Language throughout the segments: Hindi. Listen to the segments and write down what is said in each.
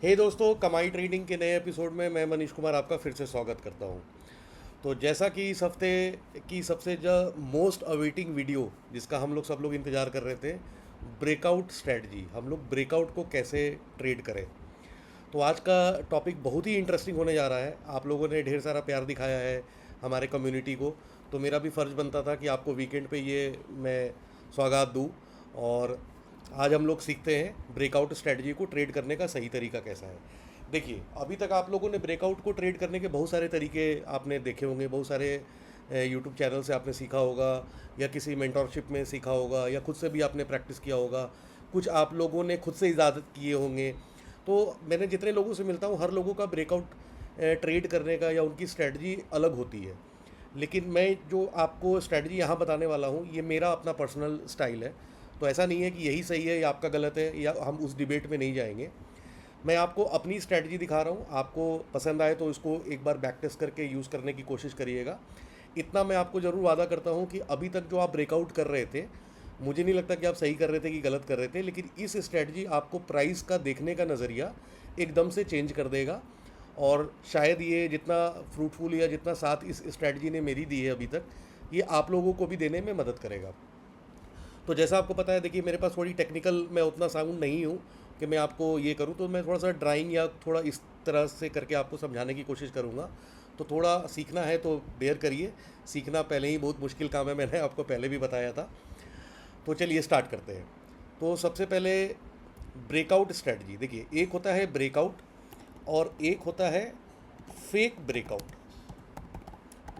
हे दोस्तों, कमाई ट्रेडिंग के नए एपिसोड में मैं मनीष कुमार आपका फिर से स्वागत करता हूं। तो जैसा कि इस हफ्ते की सबसे जो मोस्ट अवेटिंग वीडियो जिसका हम लोग सब लोग इंतज़ार कर रहे थे, ब्रेकआउट स्ट्रेटजी, हम लोग ब्रेकआउट को कैसे ट्रेड करें। तो आज का टॉपिक बहुत ही इंटरेस्टिंग होने जा रहा है। आप लोगों ने ढेर सारा प्यार दिखाया है हमारे कम्युनिटी को, तो मेरा भी फ़र्ज़ बनता था कि आपको वीकेंड पे ये मैं सौगात दूँ। और आज हम लोग सीखते हैं ब्रेकआउट स्ट्रेटजी को ट्रेड करने का सही तरीका कैसा है। देखिए, अभी तक आप लोगों ने ब्रेकआउट को ट्रेड करने के बहुत सारे तरीके आपने देखे होंगे, बहुत सारे यूट्यूब चैनल से आपने सीखा होगा, या किसी मेंटोरशिप में सीखा होगा, या खुद से भी आपने प्रैक्टिस किया होगा। कुछ आप लोगों ने खुद से इजाज़त किए होंगे। तो मैंने जितने लोगों से मिलता हूँ, हर लोगों का ब्रेकआउट ट्रेड करने का या उनकी स्ट्रेटजी अलग होती है। लेकिन मैं जो आपको स्ट्रेटजी यहाँ बताने वाला हूँ, ये मेरा अपना पर्सनल स्टाइल है। तो ऐसा नहीं है कि यही सही है या आपका गलत है, या हम उस डिबेट में नहीं जाएंगे। मैं आपको अपनी स्ट्रेटजी दिखा रहा हूँ, आपको पसंद आए तो इसको एक बार बैक टेस्ट करके यूज़ करने की कोशिश करिएगा। इतना मैं आपको ज़रूर वादा करता हूँ कि अभी तक जो आप ब्रेकआउट कर रहे थे, मुझे नहीं लगता कि आप सही कर रहे थे कि गलत कर रहे थे, लेकिन इस स्ट्रेटजी आपको प्राइस का देखने का नज़रिया एकदम से चेंज कर देगा। और शायद ये जितना फ्रूटफुल या जितना साथ इस स्ट्रेटजी ने मेरी दी है अभी तक, ये आप लोगों को भी देने में मदद करेगा। तो जैसा आपको पता है, देखिए मेरे पास थोड़ी टेक्निकल, मैं उतना साउंड नहीं हूँ कि मैं आपको ये करूँ, तो मैं थोड़ा सा ड्राइंग या थोड़ा इस तरह से करके आपको समझाने की कोशिश करूँगा। तो थोड़ा सीखना है तो बेयर करिए। सीखना पहले ही बहुत मुश्किल काम है, मैंने आपको पहले भी बताया था। तो चलिए स्टार्ट करते हैं। तो सबसे पहले ब्रेकआउट स्ट्रेटजी देखिए, एक होता है ब्रेकआउट और एक होता है फेक ब्रेकआउट।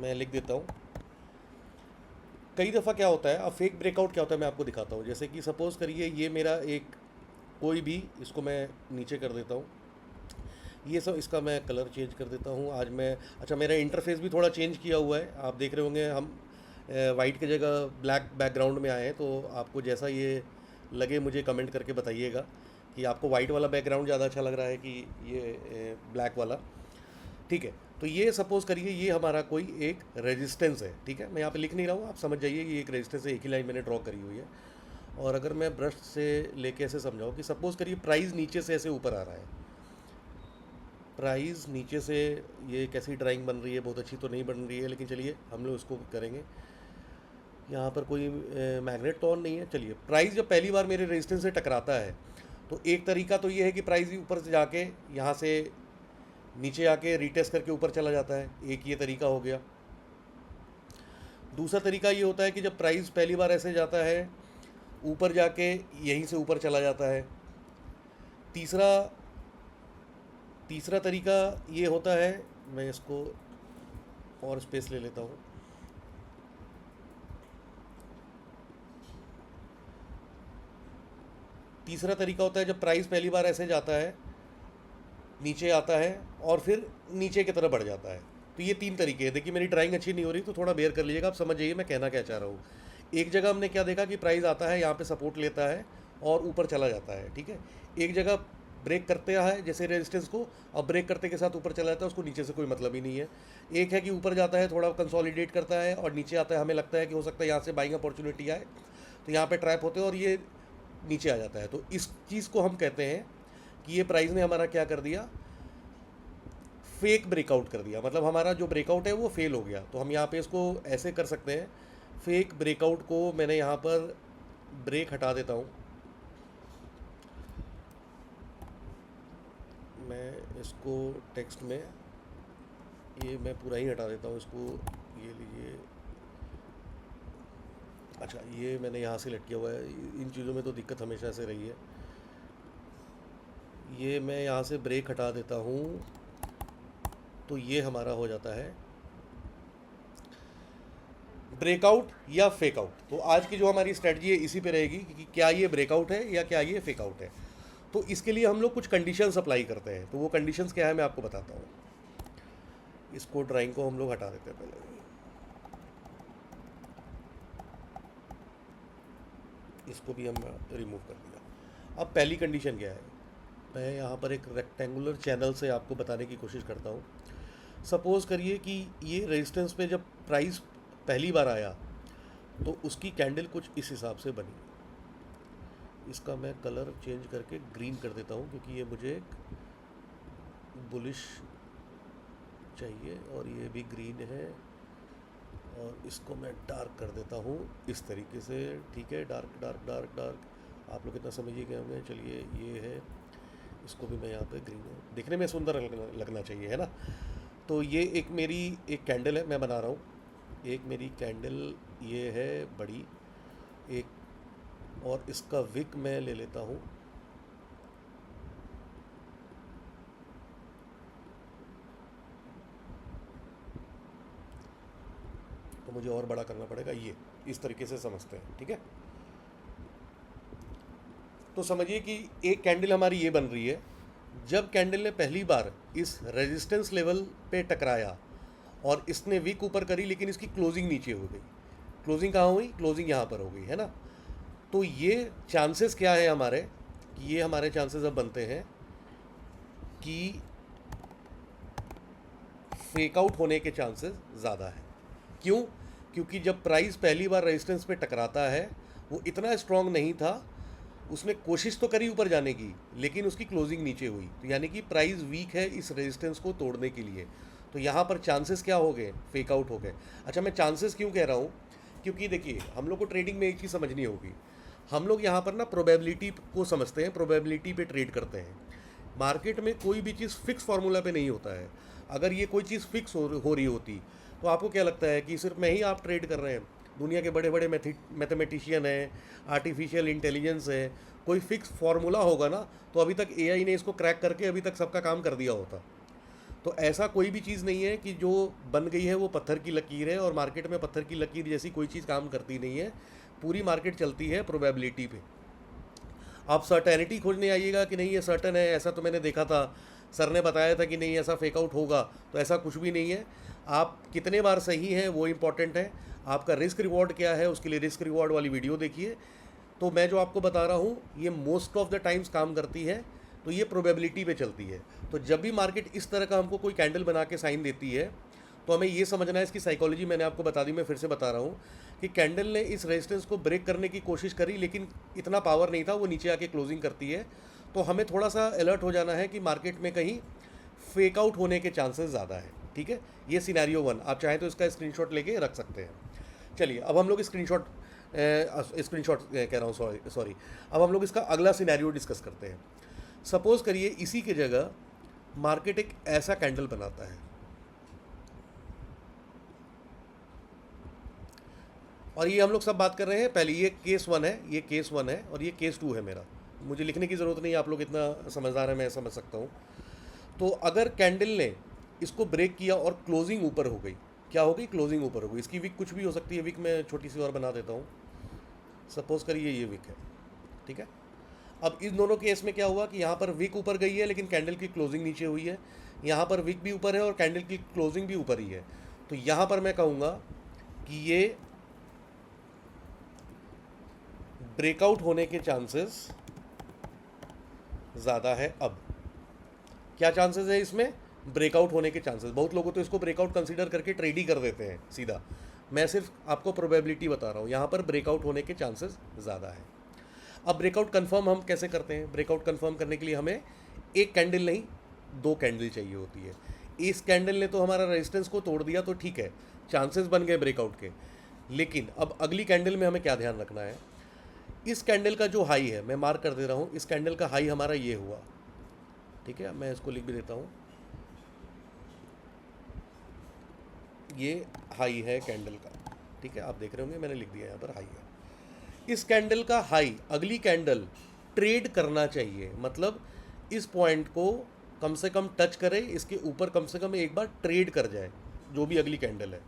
मैं लिख देता हूँ। कई दफ़ा क्या होता है, अब फेक ब्रेकआउट क्या होता है मैं आपको दिखाता हूँ। जैसे कि सपोज़ करिए ये मेरा एक कोई भी, इसको मैं नीचे कर देता हूँ। ये सब, इसका मैं कलर चेंज कर देता हूँ आज मैं। अच्छा, मेरा इंटरफेस भी थोड़ा चेंज किया हुआ है, आप देख रहे होंगे। हम वाइट की जगह ब्लैक बैकग्राउंड में आए हैं। तो आपको जैसा ये लगे मुझे कमेंट करके बताइएगा कि आपको वाइट वाला बैकग्राउंड ज़्यादा अच्छा लग रहा है कि ये ब्लैक वाला। ठीक है। तो ये सपोज़ करिए ये हमारा कोई एक रेजिस्टेंस है। ठीक है, मैं यहाँ पे लिख नहीं रहा हूँ, आप समझ जाइए कि ये एक रेजिस्टेंस है, एक ही लाइन मैंने ड्रॉ करी हुई है। और अगर मैं ब्रश से लेके ऐसे समझाऊँ कि सपोज़ करिए प्राइस नीचे से ऐसे ऊपर आ रहा है। प्राइस नीचे से, ये कैसी ड्राइंग बन रही है, बहुत अच्छी तो नहीं बन रही है, लेकिन चलिए हम लोग उसको करेंगे। यहाँ पर कोई मैग्नेट तो ऑन नहीं है। चलिए, प्राइस जब पहली बार मेरे रेजिस्टेंस से टकराता है, तो एक तरीका तो ये है कि प्राइस ऊपर से जाके यहाँ से नीचे आके रीटेस्ट करके ऊपर चला जाता है। एक ये तरीका हो गया। दूसरा तरीका ये होता है कि जब प्राइस पहली बार ऐसे जाता है, ऊपर जाके यहीं से ऊपर चला जाता है। तीसरा तीसरा तरीका ये होता है, मैं इसको और स्पेस ले लेता हूँ। तीसरा तरीका होता है जब प्राइस पहली बार ऐसे जाता है, नीचे आता है और फिर नीचे की तरफ बढ़ जाता है। तो ये तीन तरीके हैं। देखिए मेरी ड्राइंग अच्छी नहीं हो रही, तो थोड़ा बेयर कर लीजिएगा, आप समझ जाइए मैं कहना क्या चाह रहा हूँ। एक जगह हमने क्या देखा कि प्राइस आता है, यहाँ पे सपोर्ट लेता है और ऊपर चला जाता है। ठीक है। एक जगह ब्रेक करते है जैसे रेजिस्टेंस को, और ब्रेक करते के साथ ऊपर चला जाता है, उसको नीचे से कोई मतलब ही नहीं है। एक है कि ऊपर जाता है, थोड़ा कंसोलिडेट करता है, और नीचे आता है, हमें लगता है कि हो सकता है यहाँ से बाइंग अपॉर्चुनिटी आए, तो यहाँ पे ट्रैप होते हैं और ये नीचे आ जाता है। तो इस चीज़ को हम कहते हैं कि ये प्राइस ने हमारा क्या कर दिया, फेक ब्रेकआउट कर दिया। मतलब हमारा जो ब्रेकआउट है वो फेल हो गया। तो हम यहाँ पे इसको ऐसे कर सकते हैं, फेक ब्रेकआउट को मैंने यहाँ पर ब्रेक हटा देता हूँ। मैं इसको टेक्स्ट में, ये मैं पूरा ही हटा देता हूँ इसको। ये लीजिए। अच्छा, ये मैंने यहाँ से लटकिया हुआ है, इन चीज़ों में तो दिक्कत हमेशा से रही है। ये मैं यहाँ से ब्रेक हटा देता हूँ, तो ये हमारा हो जाता है ब्रेकआउट या फेकआउट। तो आज की जो हमारी स्ट्रेटजी है इसी पे रहेगी कि क्या ये ब्रेकआउट है या क्या ये फेकआउट है। तो इसके लिए हम लोग कुछ कंडीशंस अप्लाई करते हैं। तो वो कंडीशंस क्या है मैं आपको बताता हूँ। इसको, ड्राइंग को हम लोग हटा देते हैं पहले, इसको भी हम रिमूव कर दिया। अब पहली कंडीशन क्या है, मैं यहाँ पर एक रेक्टेंगुलर चैनल से आपको बताने की कोशिश करता हूँ। सपोज़ करिए कि ये रेजिस्टेंस पे जब प्राइस पहली बार आया, तो उसकी कैंडल कुछ इस हिसाब से बनी। इसका मैं कलर चेंज करके ग्रीन कर देता हूँ, क्योंकि ये मुझे एक बुलिश चाहिए और ये भी ग्रीन है, और इसको मैं डार्क कर देता हूँ इस तरीके से। ठीक है, डार्क डार्क डार्क डार्क, आप लोग इतना समझिए गए होंगे। चलिए ये है, इसको भी मैं यहाँ पे ग्रीन है, दिखने में सुंदर लगना चाहिए, है ना। तो ये एक मेरी एक कैंडल है, मैं बना रहा हूँ एक मेरी कैंडल, ये है बड़ी एक, और इसका विक मैं ले लेता हूँ। तो मुझे और बड़ा करना पड़ेगा, ये इस तरीके से समझते हैं, ठीक है। तो समझिए कि एक कैंडल हमारी ये बन रही है। जब कैंडल ने पहली बार इस रेजिस्टेंस लेवल पे टकराया और इसने विक ऊपर करी, लेकिन इसकी क्लोजिंग नीचे हो गई। क्लोजिंग कहाँ हुई? क्लोजिंग यहाँ पर हो गई, है ना। तो ये चांसेस क्या है हमारे, कि ये हमारे चांसेस अब बनते हैं कि फेक आउट होने के चांसेस ज़्यादा है। क्यों? क्योंकि जब प्राइस पहली बार रेजिस्टेंस पे टकराता है, वो इतना स्ट्रांग नहीं था, उसने कोशिश तो करी ऊपर जाने की, लेकिन उसकी क्लोजिंग नीचे हुई। तो यानी कि प्राइस वीक है इस रेजिस्टेंस को तोड़ने के लिए। तो यहाँ पर चांसेस क्या हो गए? फेक आउट हो गए। अच्छा, मैं चांसेस क्यों कह रहा हूँ? क्योंकि देखिए, हम लोग को ट्रेडिंग में एक चीज़ समझनी होगी। हम लोग यहाँ पर ना प्रोबेबिलिटी को समझते हैं, प्रोबेबिलिटी पे ट्रेड करते हैं। मार्केट में कोई भी चीज़ फिक्स फार्मूला पे नहीं होता है। अगर ये कोई चीज़ फिक्स हो रही होती, तो आपको क्या लगता है कि सिर्फ मैं ही आप ट्रेड कर रहे हैं? दुनिया के बड़े बड़े मैथमेटिशियन हैं, आर्टिफिशियल इंटेलिजेंस है, कोई फिक्स फार्मूला होगा ना, तो अभी तक एआई ने इसको क्रैक करके अभी तक सबका काम कर दिया होता। तो ऐसा कोई भी चीज़ नहीं है कि जो बन गई है वो पत्थर की लकीर है, और मार्केट में पत्थर की लकीर जैसी कोई चीज़ काम करती नहीं है। पूरी मार्केट चलती है प्रोबेबिलिटी पे। आप सर्टेनिटी खोजने आइएगा कि नहीं ये सर्टन है, ऐसा तो मैंने देखा था, सर ने बताया था कि नहीं ऐसा फेक आउट होगा, तो ऐसा कुछ भी नहीं है। आप कितने बार सही हैं वो इम्पॉर्टेंट है। आपका रिस्क रिवॉर्ड क्या है, उसके लिए रिस्क रिवॉर्ड वाली वीडियो देखिए। तो मैं जो आपको बता रहा हूँ ये मोस्ट ऑफ द टाइम्स काम करती है। तो ये प्रोबेबिलिटी पे चलती है। तो जब भी मार्केट इस तरह का हमको कोई कैंडल बना के साइन देती है, तो हमें ये समझना है, इसकी साइकोलॉजी मैंने आपको बता दी, मैं फिर से बता रहा हूँ कि कैंडल ने इस रेजिस्टेंस को ब्रेक करने की कोशिश करी, लेकिन इतना पावर नहीं था, वो नीचे आके क्लोजिंग करती है। तो हमें थोड़ा सा अलर्ट हो जाना है कि मार्केट में कहीं फेक आउट होने के चांसेस ज़्यादा है, ठीक है। ये सिनेरियो 1, आप चाहें तो इसका स्क्रीनशॉट लेके रख सकते हैं। चलिए, अब हम लोग स्क्रीनशॉट कह रहा हूँ, सॉरी, अब हम लोग इसका अगला सिनेरियो डिस्कस करते हैं। सपोज़ करिए इसी की जगह मार्केट एक ऐसा कैंडल बनाता है, और ये हम लोग सब बात कर रहे हैं पहले, ये केस 1 है, ये केस 1 है, और ये केस 2 है मेरा। मुझे लिखने की ज़रूरत नहीं, आप लोग इतना समझदार है, मैं समझ सकता हूँ। तो अगर कैंडल ने इसको ब्रेक किया और क्लोजिंग ऊपर हो गई, क्या हो गई? क्लोजिंग ऊपर हो गई। इसकी विक कुछ भी हो सकती है, विक मैं छोटी सी और बना देता हूँ। सपोज करिए ये विक है, ठीक है। अब इन दोनों केस में क्या हुआ कि यहाँ पर विक ऊपर गई है, लेकिन कैंडल की क्लोजिंग नीचे हुई है। यहाँ पर विक भी ऊपर है और कैंडल की क्लोजिंग भी ऊपर ही है। तो यहाँ पर मैं कहूँगा कि ये ब्रेकआउट होने के चांसेस ज़्यादा है। अब क्या चांसेस है इसमें? ब्रेकआउट होने के चांसेस। बहुत लोगों तो इसको ब्रेकआउट कंसीडर करके ट्रेड ही कर देते हैं सीधा। मैं सिर्फ आपको प्रोबेबिलिटी बता रहा हूँ, यहाँ पर ब्रेकआउट होने के चांसेस ज़्यादा है। अब ब्रेकआउट कंफर्म हम कैसे करते हैं? ब्रेकआउट कंफर्म करने के लिए हमें एक कैंडल नहीं, 2 कैंडल चाहिए होती है। इस कैंडल ने तो हमारा रेजिस्टेंस को तोड़ दिया, तो ठीक है, चांसेस बन गए ब्रेकआउट के। लेकिन अब अगली कैंडल में हमें क्या ध्यान रखना है? इस कैंडल का जो हाई है, मैं मार्क कर दे रहा हूँ, इस कैंडल का हाई हमारा ये हुआ, ठीक है। मैं इसको लिख भी देता हूँ, ये हाई है कैंडल का, ठीक है। आप देख रहे होंगे मैंने लिख दिया यहाँ पर हाई है। इस कैंडल का हाई अगली कैंडल ट्रेड करना चाहिए, मतलब इस पॉइंट को कम से कम टच करे, इसके ऊपर कम से कम एक बार ट्रेड कर जाए, जो भी अगली कैंडल है।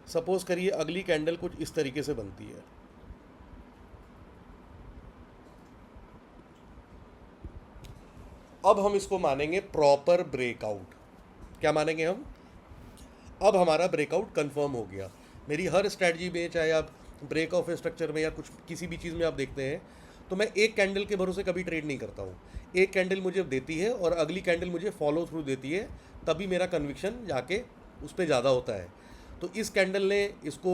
सपोज करिए अगली कैंडल कुछ इस तरीके से बनती है, अब हम इसको मानेंगे प्रॉपर ब्रेकआउट। क्या मानेंगे हम? अब हमारा ब्रेकआउट कंफर्म हो गया। मेरी हर स्ट्रैटेजी में, चाहे आप ब्रेक ऑफ स्ट्रक्चर में या कुछ किसी भी चीज़ में आप देखते हैं, तो मैं एक कैंडल के भरोसे कभी ट्रेड नहीं करता हूँ। एक कैंडल मुझे देती है और अगली कैंडल मुझे फॉलो थ्रू देती है, तभी मेरा कन्विक्शन जाके उस पर ज़्यादा होता है। तो इस कैंडल ने इसको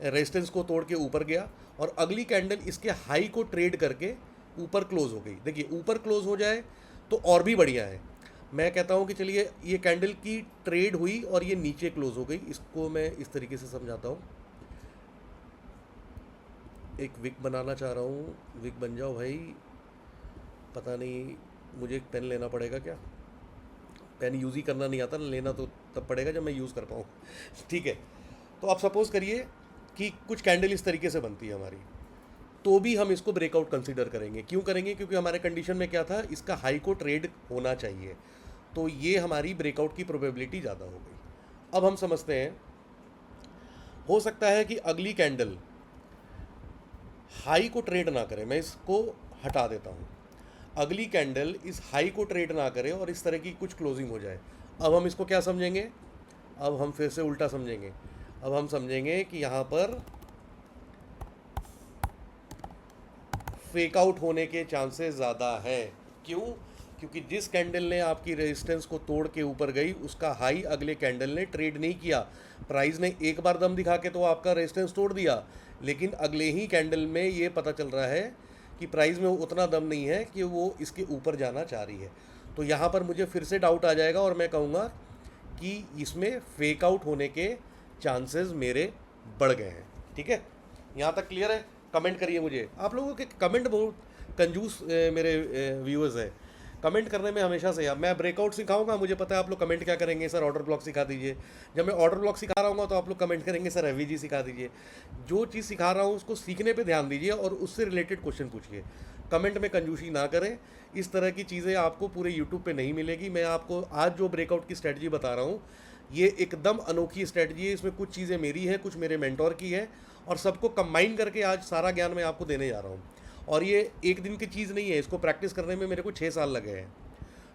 रेजिस्टेंस को तोड़ के ऊपर गया, और अगली कैंडल इसके हाई को ट्रेड करके ऊपर क्लोज हो गई। देखिए, ऊपर क्लोज हो जाए तो और भी बढ़िया है। मैं कहता हूँ कि चलिए ये कैंडल की ट्रेड हुई और ये नीचे क्लोज हो गई, इसको मैं इस तरीके से समझाता हूँ। एक विक बनाना चाह रहा हूँ, विक बन जाओ भाई। पता नहीं, मुझे एक पेन लेना पड़ेगा क्या? पेन यूज़ ही करना नहीं आता, लेना तो तब पड़ेगा जब मैं यूज़ कर पाऊँ। ठीक है, तो आप सपोज़ करिए कि कुछ कैंडल इस तरीके से बनती है हमारी, तो भी हम इसको ब्रेकआउट कंसीडर करेंगे। क्यों करेंगे? क्योंकि हमारे कंडीशन में क्या था, इसका हाई को ट्रेड होना चाहिए, तो ये हमारी ब्रेकआउट की प्रोबेबिलिटी ज़्यादा हो गई। अब हम समझते हैं, हो सकता है कि अगली कैंडल हाई को ट्रेड ना करे, मैं इसको हटा देता हूँ। अगली कैंडल इस हाई को ट्रेड ना करे और इस तरह की कुछ क्लोजिंग हो जाए। अब हम इसको क्या समझेंगे? अब हम फिर से उल्टा समझेंगे। अब हम समझेंगे कि यहाँ पर फेक आउट होने के चांसेस ज़्यादा है। क्यों? क्योंकि जिस कैंडल ने आपकी रेजिस्टेंस को तोड़ के ऊपर गई, उसका हाई अगले कैंडल ने ट्रेड नहीं किया। प्राइस ने एक बार दम दिखा के तो आपका रेजिस्टेंस तोड़ दिया, लेकिन अगले ही कैंडल में ये पता चल रहा है कि प्राइस में उतना दम नहीं है कि वो इसके ऊपर जाना चाह रही है। तो यहाँ पर मुझे फिर से डाउट आ जाएगा और मैं कहूँगा कि इसमें फेक आउट होने के चांसेस मेरे बढ़ गए हैं। ठीक है, यहाँ तक क्लियर है? कमेंट करिए मुझे। आप लोगों के कमेंट बहुत कंजूस मेरे व्यूअर्स हैं। कमेंट करने में हमेशा से, अब मैं ब्रेकआउट सिखाऊंगा, मुझे पता है आप लोग कमेंट क्या करेंगे, सर ऑर्डर ब्लॉक सिखा दीजिए। जब मैं ऑर्डर ब्लॉक सिखा रहा हूँ तो आप लोग कमेंट करेंगे, सर एवीजी सिखा दीजिए। जो चीज़ सिखा रहा हूँ उसको सीखने पे ध्यान दीजिए और उससे रिलेटेड क्वेश्चन पूछिए। कमेंट में कंजूसी ना करें। इस तरह की चीज़ें आपको पूरे यूट्यूब पे नहीं मिलेगी। मैं आपको आज जो ब्रेकआउट की स्ट्रेटजी बता रहा हूँ, ये एकदम अनोखी स्ट्रेटजी है। इसमें कुछ चीज़ें मेरी हैं, कुछ मेरे मेंटोर की है, और सबको कंबाइन करके आज सारा ज्ञान मैं आपको देने जा रहा हूँ। और ये एक दिन की चीज़ नहीं है, इसको प्रैक्टिस करने में मेरे को 6 साल लगे हैं।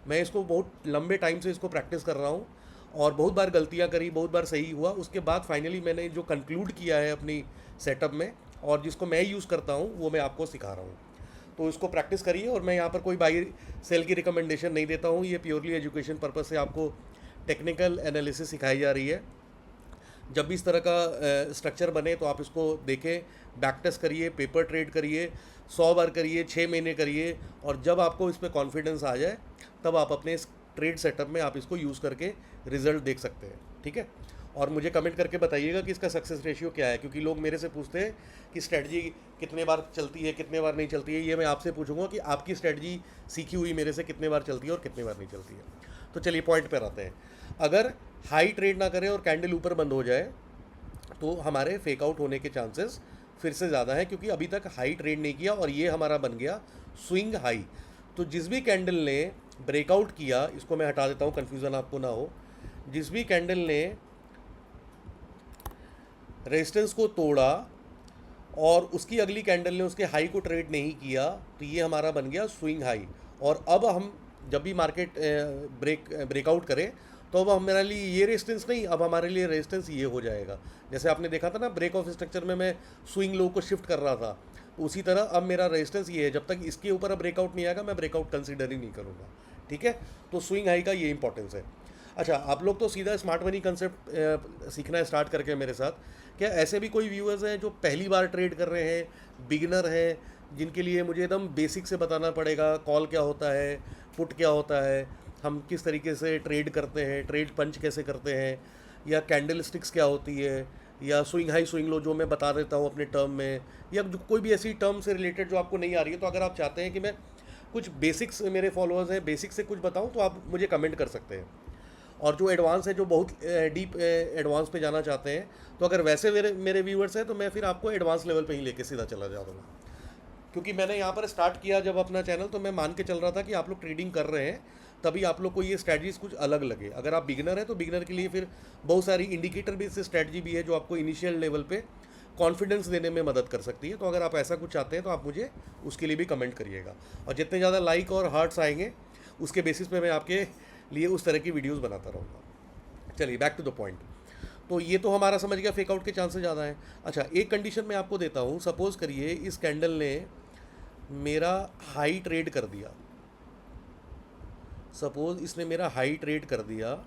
मैं इसको बहुत लंबे टाइम से इसको प्रैक्टिस कर रहा हूँ और बहुत बार गलतियाँ करी, बहुत बार सही हुआ। उसके बाद फाइनली मैंने जो कंक्लूड किया है अपनी सेटअप में और जिसको मैं यूज़ करता हूँ, वो मैं आपको सिखा रहा हूँ। तो इसको प्रैक्टिस करिए। और मैं यहाँ पर कोई बाई सेल की रिकमेंडेशन नहीं देता हूँ, ये प्योरली एजुकेशन पर्पज़ से आपको टेक्निकल एनालिसिस सिखाई जा रही है। जब भी इस तरह का स्ट्रक्चर बने तो आप इसको देखें, बैक टेस्ट करिए, पेपर ट्रेड करिए, 100 बार करिए, 6 महीने करिए, और जब आपको इस पर कॉन्फिडेंस आ जाए तब आप अपने इस ट्रेड सेटअप में आप इसको यूज़ करके रिजल्ट देख सकते हैं। ठीक है, और मुझे कमेंट करके बताइएगा कि इसका सक्सेस रेशियो क्या है, क्योंकि लोग मेरे से पूछते हैं कि स्ट्रेटजी कितने बार चलती है, कितने बार नहीं चलती है। ये मैं आपसे पूछूंगा कि आपकी स्ट्रेटजी सीखी हुई मेरे से कितने बार चलती है और कितने बार नहीं चलती है। तो चलिए पॉइंट पर आते हैं। अगर हाई ट्रेड ना करें और कैंडल ऊपर बंद हो जाए तो हमारे फेक आउट होने के चांसेस फिर से ज़्यादा है, क्योंकि अभी तक हाई ट्रेड नहीं किया और ये हमारा बन गया स्विंग हाई। तो जिस भी कैंडल ने ब्रेकआउट किया, इसको मैं हटा देता हूँ कन्फ्यूज़न आपको ना हो, जिस भी कैंडल ने रेजिस्टेंस को तोड़ा और उसकी अगली कैंडल ने उसके हाई को ट्रेड नहीं किया, तो ये हमारा बन गया स्विंग हाई। और अब हम जब भी मार्केट ब्रेकआउट करें तो अब हमारे लिए ये रेजिस्टेंस नहीं, अब हमारे लिए रेजिस्टेंस ये हो जाएगा। जैसे आपने देखा था ना, ब्रेक ऑफ स्ट्रक्चर में मैं स्विंग लो को शिफ्ट कर रहा था, तो उसी तरह अब मेरा रेजिस्टेंस ये है। जब तक इसके ऊपर अब ब्रेकआउट नहीं आएगा मैं ब्रेकआउट कंसिडर ही नहीं करूँगा। ठीक है, तो स्विंग हाई का ये इंपॉर्टेंस है। अच्छा, आप लोग तो सीधा स्मार्ट मनी कंसेप्ट सीखना स्टार्ट करके मेरे साथ, क्या ऐसे भी कोई व्यूअर्स हैं जो पहली बार ट्रेड कर रहे हैं, बिगिनर हैं, जिनके लिए मुझे एकदम बेसिक से बताना पड़ेगा, कॉल क्या होता है, पुट क्या होता है, हम किस तरीके से ट्रेड करते हैं, ट्रेड पंच कैसे करते हैं, या कैंडल स्टिक्स क्या होती है, या स्विंग हाई स्विंग लो जो मैं बता देता हूँ अपने टर्म में, या जो कोई भी ऐसी टर्म से रिलेटेड जो आपको नहीं आ रही है, तो अगर आप चाहते हैं कि मैं कुछ बेसिक्स, मेरे फॉलोअर्स हैं, बेसिक से कुछ बताऊँ, तो आप मुझे कमेंट कर सकते हैं। और जो एडवांस है, जो बहुत डीप एडवांस पे जाना चाहते हैं, तो अगर वैसे मेरे मेरे व्यूअर्स हैं तो मैं फिर आपको एडवांस लेवल पे ही लेके सीधा चला जाऊँगा। क्योंकि मैंने यहाँ पर स्टार्ट किया जब अपना चैनल, तो मैं मान के चल रहा था कि आप लोग ट्रेडिंग कर रहे हैं, तभी आप लोग को ये स्ट्रैटेजीज कुछ अलग लगे। अगर आप बिगिनर हैं तो बिगिनर के लिए फिर बहुत सारी इंडिकेटर बेस्ड स्ट्रैटेजी भी है जो आपको इनिशियल लेवल पे कॉन्फिडेंस देने में मदद कर सकती है। तो अगर आप ऐसा कुछ चाहते हैं तो आप मुझे उसके लिए भी कमेंट करिएगा, और जितने ज़्यादा लाइक और हार्ट्स आएंगे उसके बेसिस पे मैं आपके लिए उस तरह की वीडियोज़ बनाता रहूँगा। चलिए बैक टू द पॉइंट। तो ये तो हमारा समझ गया फेक आउट के चांसेस ज़्यादा हैं। अच्छा, एक कंडीशन मैं आपको देता हूँ। सपोज़ करिए इस कैंडल ने मेरा हाई ट्रेड कर दिया, सपोज़ इसने मेरा हाई ट्रेड कर दिया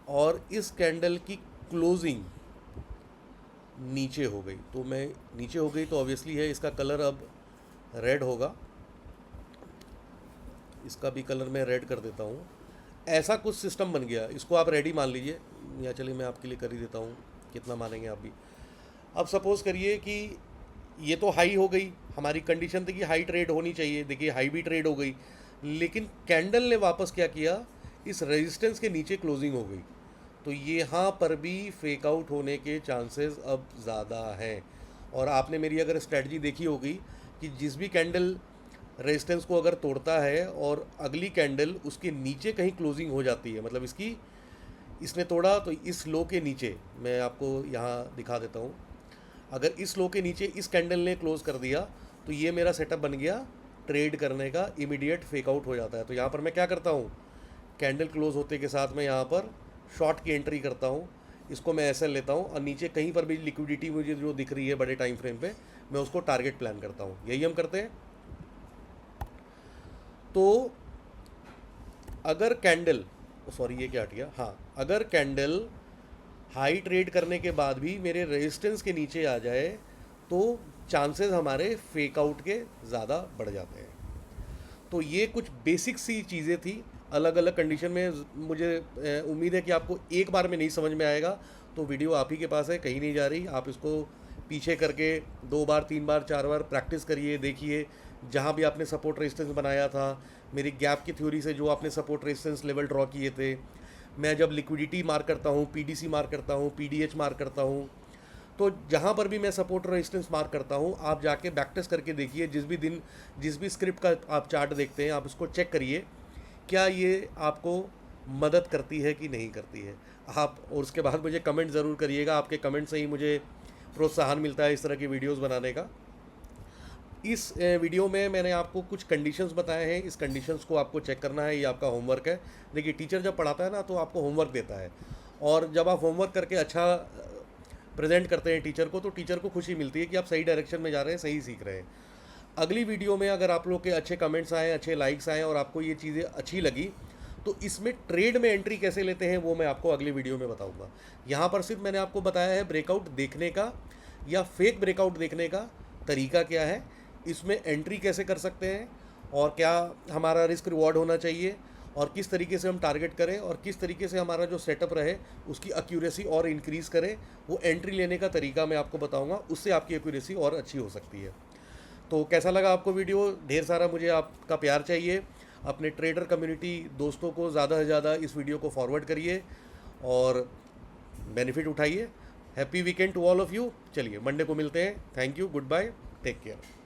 और इस कैंडल की क्लोजिंग नीचे हो गई, तो मैं नीचे हो गई तो ऑब्वियसली है इसका कलर अब रेड होगा। इसका भी कलर मैं रेड कर देता हूँ। ऐसा कुछ सिस्टम बन गया, इसको आप रेडी मान लीजिए, या चलिए मैं आपके लिए कर ही देता हूँ, कितना मानेंगे आप भी। अब सपोज़ करिए कि ये तो हाई हो गई, हमारी कंडीशन थी कि हाई ट्रेड होनी चाहिए, देखिए हाई भी ट्रेड हो गई, लेकिन कैंडल ने वापस क्या किया, इस रेजिस्टेंस के नीचे क्लोजिंग हो गई। तो यहाँ पर भी फेक आउट होने के चांसेस अब ज़्यादा हैं। और आपने मेरी अगर स्ट्रेटजी देखी होगी कि जिस भी कैंडल रेजिस्टेंस को अगर तोड़ता है और अगली कैंडल उसके नीचे कहीं क्लोजिंग हो जाती है, मतलब इसने तोड़ा तो इस लो के नीचे, मैं आपको यहाँ दिखा देता हूँ, अगर इस लो के नीचे इस कैंडल ने क्लोज कर दिया तो ये मेरा सेटअप बन गया ट्रेड करने का, इमीडिएट फेक आउट हो जाता है। तो यहाँ पर मैं क्या करता हूँ, कैंडल क्लोज होते के साथ मैं यहाँ पर शॉर्ट की एंट्री करता हूँ, इसको मैं ऐसे लेता हूँ और नीचे कहीं पर भी लिक्विडिटी मुझे जो दिख रही है बड़े टाइम फ्रेम पे, मैं उसको टारगेट प्लान करता हूँ। यही हम करते हैं। तो अगर कैंडल, सॉरी ये क्या हट गया, हाँ, अगर कैंडल हाई ट्रेड करने के बाद भी मेरे रेजिस्टेंस के नीचे आ जाए तो चांसेस हमारे फेक आउट के ज़्यादा बढ़ जाते हैं। तो ये कुछ बेसिक सी चीज़ें थी, अलग अलग कंडीशन में। मुझे उम्मीद है कि आपको एक बार में नहीं समझ में आएगा, तो वीडियो आप ही के पास है, कहीं नहीं जा रही। आप इसको पीछे करके 2 बार 3 बार 4 बार प्रैक्टिस करिए, देखिए जहाँ भी आपने सपोर्ट रेजिस्टेंस बनाया था, मेरी गैप की थ्योरी से जो आपने सपोर्ट रेजिस्टेंस लेवल ड्रॉ किए थे, मैं जब लिक्विडिटी मार्क करता हूँ, पीडीसी मार्क करता हूँ, पीडीएच मार्क करता हूँ, तो जहाँ पर भी मैं सपोर्ट रेजिस्टेंस मार्क करता हूँ, आप जाके बैक टेस्ट करके देखिए। जिस भी दिन जिस भी स्क्रिप्ट का आप चार्ट देखते हैं, आप उसको चेक करिए क्या ये आपको मदद करती है कि नहीं करती है। आप और उसके बाद मुझे कमेंट ज़रूर करिएगा, आपके कमेंट से ही मुझे प्रोत्साहन मिलता है इस तरह की वीडियोज़ बनाने का। इस वीडियो में मैंने आपको कुछ कंडीशंस बताए हैं, इस कंडीशंस को आपको चेक करना है, ये आपका होमवर्क है। देखिए टीचर जब पढ़ाता है ना तो आपको होमवर्क देता है, और जब आप होमवर्क करके अच्छा प्रेजेंट करते हैं टीचर को, तो टीचर को खुशी मिलती है कि आप सही डायरेक्शन में जा रहे हैं, सही सीख रहे हैं। अगली वीडियो में अगर आप लोग के अच्छे कमेंट्स आए, अच्छे लाइक्स आए और आपको ये चीज़ें अच्छी लगी, तो इसमें ट्रेड में एंट्री कैसे लेते हैं वो मैं आपको अगली वीडियो में बताऊंगा। यहाँ पर सिर्फ मैंने आपको बताया है ब्रेकआउट देखने का या फेक ब्रेकआउट देखने का तरीका क्या है, इसमें एंट्री कैसे कर सकते हैं, और क्या हमारा रिस्क रिवॉर्ड होना चाहिए, और किस तरीके से हम टारगेट करें, और किस तरीके से हमारा जो सेटअप रहे उसकी एक्यूरेसी और इंक्रीज़ करें। वो एंट्री लेने का तरीका मैं आपको बताऊंगा, उससे आपकी एक्यूरेसी और अच्छी हो सकती है। तो कैसा लगा आपको वीडियो? ढेर सारा मुझे आपका प्यार चाहिए। अपने ट्रेडर कम्युनिटी दोस्तों को ज़्यादा से ज़्यादा इस वीडियो को फॉरवर्ड करिए और बेनिफिट उठाइए। Happy weekend to all of you. चलिए मंडे को मिलते हैं। Thank you, good bye, take care.